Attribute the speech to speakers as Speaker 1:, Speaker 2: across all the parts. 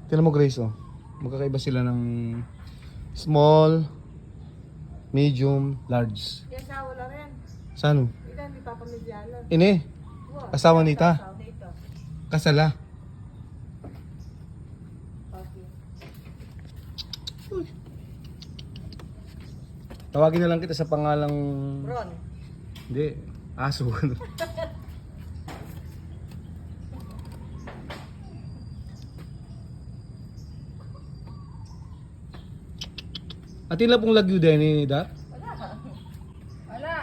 Speaker 1: Tignan mo Grace oh. Magkakaiba sila ng small, medium, large.
Speaker 2: Yan sa wala rin.
Speaker 1: Saan?
Speaker 2: Ilan, di papamilyalan.
Speaker 1: Ini, asawa nita.
Speaker 2: Asawa nito.
Speaker 1: Kasala.
Speaker 2: Okay.
Speaker 1: Tawagin na lang kita sa pangalang...
Speaker 2: Ron.
Speaker 1: Hindi, aso. At ilan pong lagyo din ni Dat?
Speaker 2: Wala.
Speaker 3: Wala.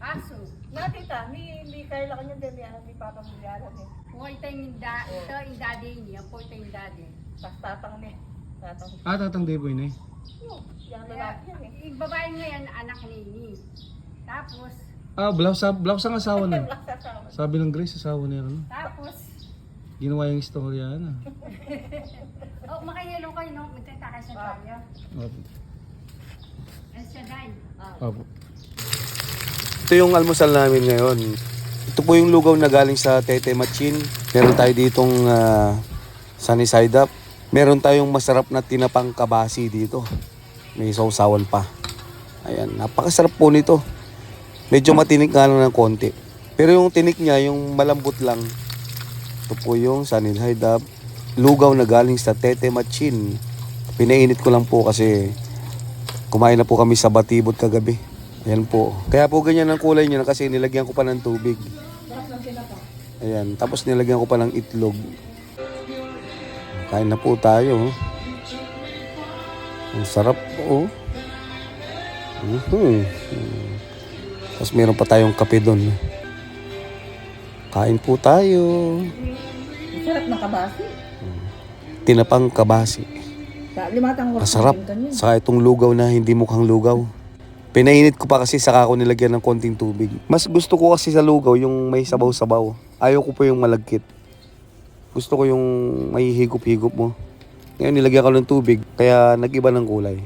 Speaker 3: Aso.
Speaker 2: Nakita, hindi kayo lang yun din. Yan, di papamilyalan eh.
Speaker 3: Po ito yung daddy niya. Po ito yung daddy.
Speaker 2: Tapos tatang ni. Tatang.
Speaker 1: Tatangday po yun eh.
Speaker 2: Yan
Speaker 3: Kaya,
Speaker 2: lalaki yan eh.
Speaker 3: yung babae ngayon, anak ni Ini. Tapos,
Speaker 1: Blouse ang asawa na.
Speaker 2: Wala sa asawa.
Speaker 1: Sabi ng Grace, asawa niya rin.
Speaker 3: tapos,
Speaker 1: Ginawa yung istorya na.
Speaker 3: oh, makayelo kayo, no? Magtataka sa tayo.
Speaker 1: Opo.
Speaker 3: Ano siya, Day?
Speaker 1: Opo. Ito yung almusal namin ngayon. Ito po yung lugaw na galing sa Tete Machin. Meron tayo ditong sunny side up. Meron tayong masarap na tinapang kabasi dito. May sausawan pa. Ayan, napakasarap po nito. Medyo matinik nga lang ng konti. Pero yung tinik niya, yung malambot lang. Ito po yung sunny side up. Lugaw na galing sa Tete Machin. Pinainit ko lang po kasi kumain na po kami sa Batibot kagabi. Ayan po. Kaya po ganyan ang kulay niya kasi nilagyan ko pa ng tubig. Ayan. Tapos nilagyan ko pa ng itlog. Kain na po tayo. Ang sarap po. Tapos meron pa tayong kape doon. Kain po tayo.
Speaker 2: Sarap ng kabasi.
Speaker 1: Tinapang kabasi.
Speaker 2: Limatang
Speaker 1: Masarap. Saka itong lugaw na hindi mukhang lugaw. Pinainit ko pa kasi saka ko nilagyan ng konting tubig. Mas gusto ko kasi sa lugaw yung may sabaw-sabaw. Ayaw ko po yung malagkit. Gusto ko yung may higop-higop mo. Ngayon nilagyan ko ng tubig kaya nag-iba ng kulay.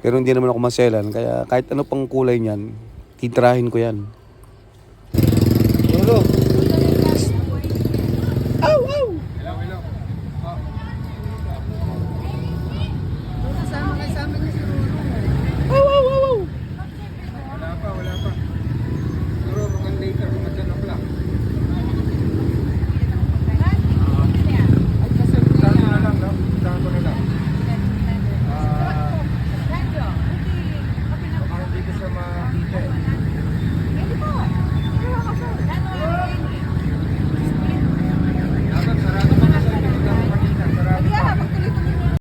Speaker 1: Pero hindi naman ako maselan kaya kahit ano pang kulay niyan, titrahin ko yan.